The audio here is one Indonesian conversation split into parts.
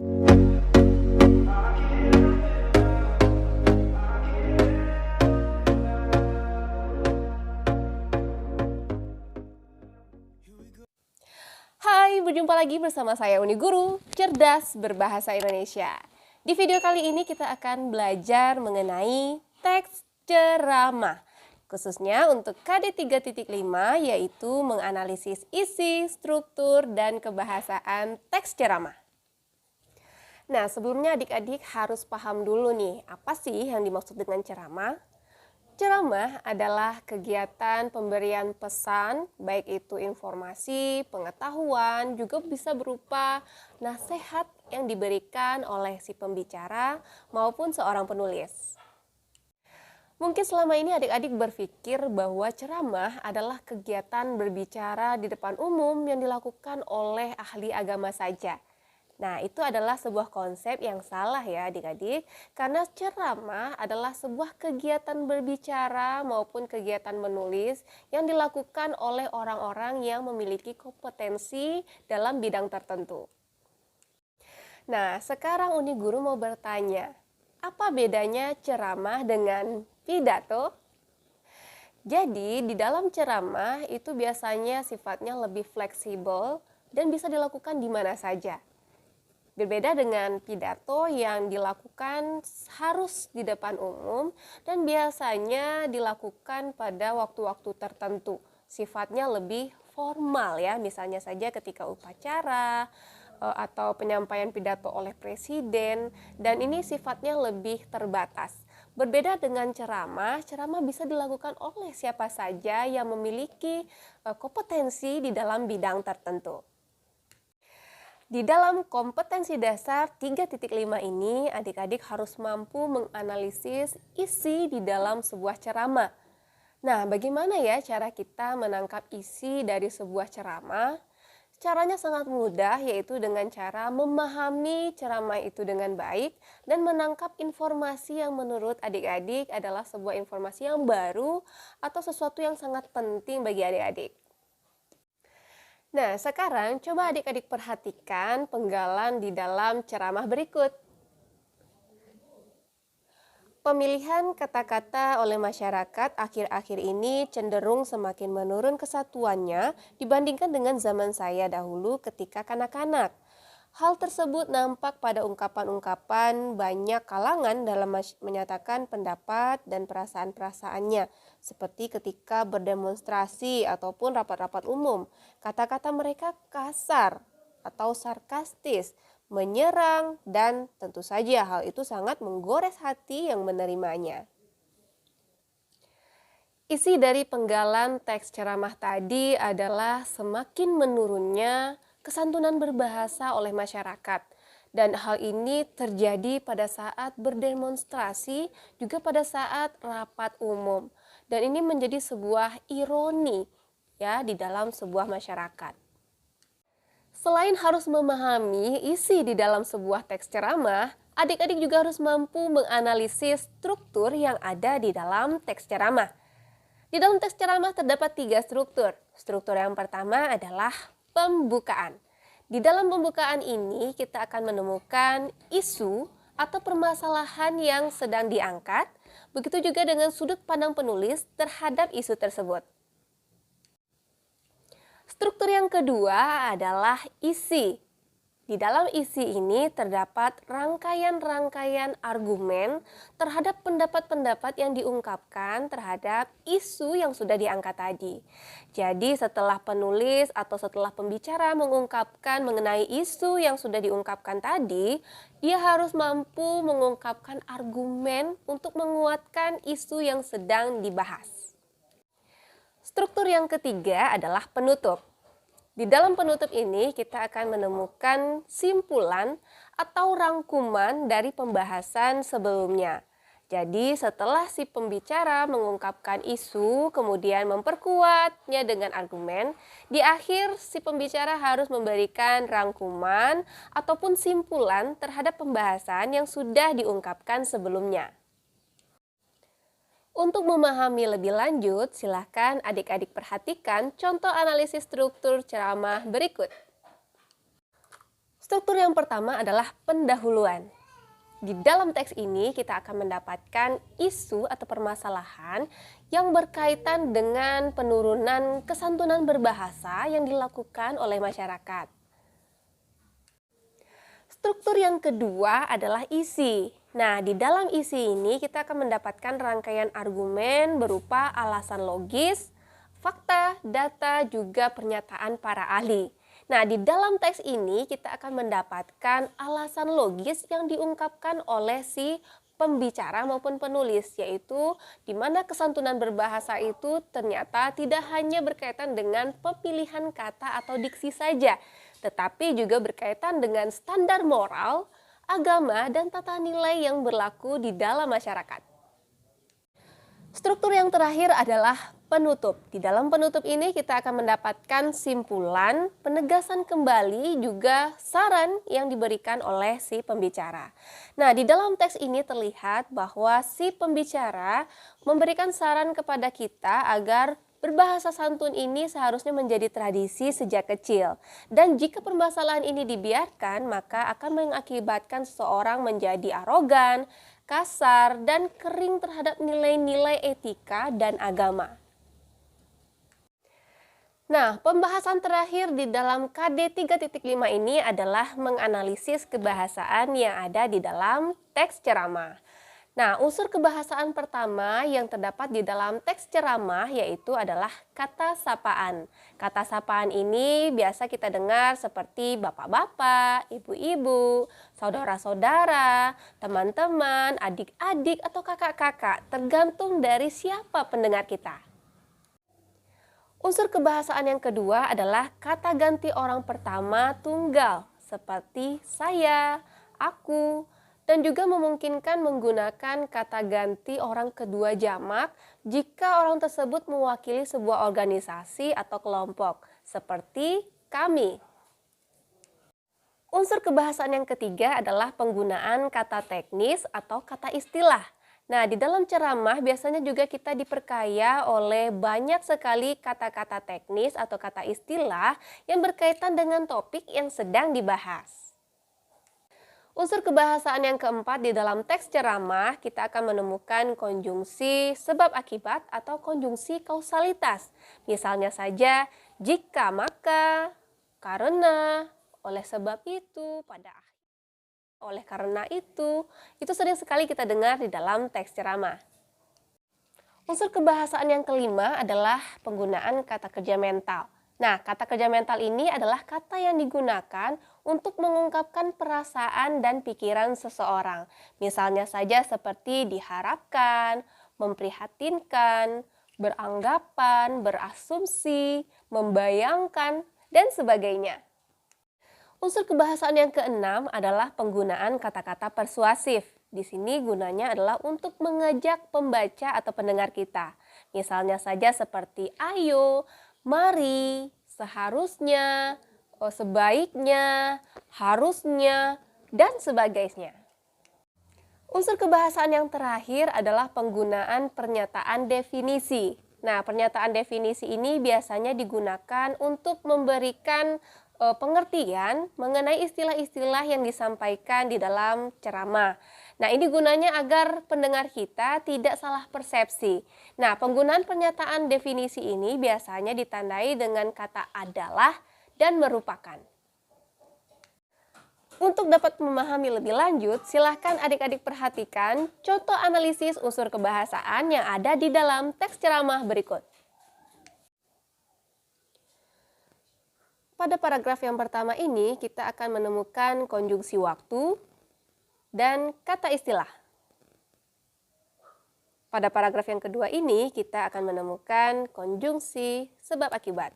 Hai, berjumpa lagi bersama saya Uni Guru, cerdas berbahasa Indonesia. Di video kali ini kita akan belajar mengenai teks ceramah. Khususnya untuk KD 3.5 yaitu menganalisis isi, struktur, dan kebahasaan teks ceramah. Nah, sebelumnya adik-adik harus paham dulu nih, apa sih yang dimaksud dengan ceramah? Ceramah adalah kegiatan pemberian pesan, baik itu informasi, pengetahuan, juga bisa berupa nasihat yang diberikan oleh si pembicara maupun seorang penulis. Mungkin selama ini adik-adik berpikir bahwa ceramah adalah kegiatan berbicara di depan umum yang dilakukan oleh ahli agama saja. Nah, itu adalah sebuah konsep yang salah ya adik-adik, karena ceramah adalah sebuah kegiatan berbicara maupun kegiatan menulis yang dilakukan oleh orang-orang yang memiliki kompetensi dalam bidang tertentu. Nah, sekarang Uni Guru mau bertanya, apa bedanya ceramah dengan pidato? Jadi, di dalam ceramah itu biasanya sifatnya lebih fleksibel dan bisa dilakukan di mana saja. Berbeda dengan pidato yang dilakukan harus di depan umum dan biasanya dilakukan pada waktu-waktu tertentu. Sifatnya lebih formal ya, misalnya saja ketika upacara atau penyampaian pidato oleh presiden, dan ini sifatnya lebih terbatas. Berbeda dengan ceramah, ceramah bisa dilakukan oleh siapa saja yang memiliki kompetensi di dalam bidang tertentu. Di dalam kompetensi dasar 3.5 ini, adik-adik harus mampu menganalisis isi di dalam sebuah ceramah. Nah, bagaimana ya cara kita menangkap isi dari sebuah ceramah? Caranya sangat mudah, yaitu dengan cara memahami ceramah itu dengan baik dan menangkap informasi yang menurut adik-adik adalah sebuah informasi yang baru atau sesuatu yang sangat penting bagi adik-adik. Nah, sekarang coba adik-adik perhatikan penggalan di dalam ceramah berikut. Pemilihan kata-kata oleh masyarakat akhir-akhir ini cenderung semakin menurun kesatuannya dibandingkan dengan zaman saya dahulu ketika kanak-kanak. Hal tersebut nampak pada ungkapan-ungkapan banyak kalangan dalam menyatakan pendapat dan perasaan-perasaannya, seperti ketika berdemonstrasi ataupun rapat-rapat umum. Kata-kata mereka kasar atau sarkastis, menyerang, dan tentu saja hal itu sangat menggores hati yang menerimanya. Isi dari penggalan teks ceramah tadi adalah semakin menurunnya kesantunan berbahasa oleh masyarakat. Dan hal ini terjadi pada saat berdemonstrasi, juga pada saat rapat umum. Dan ini menjadi sebuah ironi ya di dalam sebuah masyarakat. Selain harus memahami isi di dalam sebuah teks ceramah, adik-adik juga harus mampu menganalisis struktur yang ada di dalam teks ceramah. Di dalam teks ceramah terdapat 3 struktur. Struktur yang pertama adalah pembukaan. Di dalam pembukaan ini kita akan menemukan isu atau permasalahan yang sedang diangkat, begitu juga dengan sudut pandang penulis terhadap isu tersebut. Struktur yang kedua adalah isi. Di dalam isi ini terdapat rangkaian-rangkaian argumen terhadap pendapat-pendapat yang diungkapkan terhadap isu yang sudah diangkat tadi. Jadi setelah penulis atau setelah pembicara mengungkapkan mengenai isu yang sudah diungkapkan tadi, dia harus mampu mengungkapkan argumen untuk menguatkan isu yang sedang dibahas. Struktur yang ketiga adalah penutup. Di dalam penutup ini kita akan menemukan simpulan atau rangkuman dari pembahasan sebelumnya. Jadi setelah si pembicara mengungkapkan isu, kemudian memperkuatnya dengan argumen, di akhir si pembicara harus memberikan rangkuman ataupun simpulan terhadap pembahasan yang sudah diungkapkan sebelumnya. Untuk memahami lebih lanjut, silakan adik-adik perhatikan contoh analisis struktur ceramah berikut. Struktur yang pertama adalah pendahuluan. Di dalam teks ini kita akan mendapatkan isu atau permasalahan yang berkaitan dengan penurunan kesantunan berbahasa yang dilakukan oleh masyarakat. Struktur yang kedua adalah isi. Nah, di dalam isi ini kita akan mendapatkan rangkaian argumen berupa alasan logis, fakta, data, juga pernyataan para ahli. Nah, di dalam teks ini kita akan mendapatkan alasan logis yang diungkapkan oleh si pembicara maupun penulis, yaitu di mana kesantunan berbahasa itu ternyata tidak hanya berkaitan dengan pemilihan kata atau diksi saja, tetapi juga berkaitan dengan standar moral, agama, dan tata nilai yang berlaku di dalam masyarakat. Struktur yang terakhir adalah penutup. Di dalam penutup ini kita akan mendapatkan simpulan, penegasan kembali, juga saran yang diberikan oleh si pembicara. Nah, di dalam teks ini terlihat bahwa si pembicara memberikan saran kepada kita agar berbahasa santun ini seharusnya menjadi tradisi sejak kecil. Dan jika permasalahan ini dibiarkan, maka akan mengakibatkan seseorang menjadi arogan, kasar, dan kering terhadap nilai-nilai etika dan agama. Nah, pembahasan terakhir di dalam KD 3.5 ini adalah menganalisis kebahasaan yang ada di dalam teks ceramah. Nah, unsur kebahasaan pertama yang terdapat di dalam teks ceramah yaitu adalah kata sapaan. Kata sapaan ini biasa kita dengar seperti bapak-bapak, ibu-ibu, saudara-saudara, teman-teman, adik-adik, atau kakak-kakak, tergantung dari siapa pendengar kita. Unsur kebahasaan yang kedua adalah kata ganti orang pertama tunggal, seperti saya, aku, dan juga memungkinkan menggunakan kata ganti orang kedua jamak jika orang tersebut mewakili sebuah organisasi atau kelompok, seperti kami. Unsur kebahasaan yang ketiga adalah penggunaan kata teknis atau kata istilah. Nah, di dalam ceramah biasanya juga kita diperkaya oleh banyak sekali kata-kata teknis atau kata istilah yang berkaitan dengan topik yang sedang dibahas. Unsur kebahasaan yang keempat di dalam teks ceramah, kita akan menemukan konjungsi sebab akibat atau konjungsi kausalitas. Misalnya saja, jika, maka, karena, oleh sebab itu, pada akhir, oleh karena itu sering sekali kita dengar di dalam teks ceramah. Unsur kebahasaan yang kelima adalah penggunaan kata kerja mental. Nah, kata kerja mental ini adalah kata yang digunakan untuk mengungkapkan perasaan dan pikiran seseorang. Misalnya saja seperti diharapkan, memprihatinkan, beranggapan, berasumsi, membayangkan, dan sebagainya. Unsur kebahasaan yang keenam adalah penggunaan kata-kata persuasif. Di sini gunanya adalah untuk mengajak pembaca atau pendengar kita. Misalnya saja seperti ayo, mari, seharusnya, sebaiknya, harusnya, dan sebagainya. Unsur kebahasaan yang terakhir adalah penggunaan pernyataan definisi. Nah, pernyataan definisi ini biasanya digunakan untuk memberikan pengertian mengenai istilah-istilah yang disampaikan di dalam ceramah. Nah, ini gunanya agar pendengar kita tidak salah persepsi. Nah, penggunaan pernyataan definisi ini biasanya ditandai dengan kata adalah dan merupakan. Untuk dapat memahami lebih lanjut, silahkan adik-adik perhatikan contoh analisis unsur kebahasaan yang ada di dalam teks ceramah berikut. Pada paragraf yang pertama ini, kita akan menemukan konjungsi waktu dan kata istilah. Pada paragraf yang kedua ini, kita akan menemukan konjungsi sebab akibat.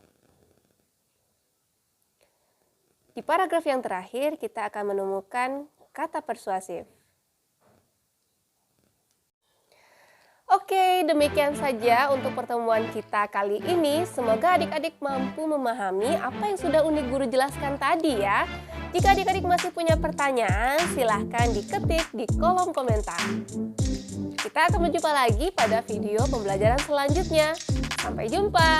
Di paragraf yang terakhir, kita akan menemukan kata persuasif. Oke, demikian saja untuk pertemuan kita kali ini. Semoga adik-adik mampu memahami apa yang sudah Uni Guru jelaskan tadi ya. Jika adik-adik masih punya pertanyaan, silahkan diketik di kolom komentar. Kita akan berjumpa lagi pada video pembelajaran selanjutnya. Sampai jumpa!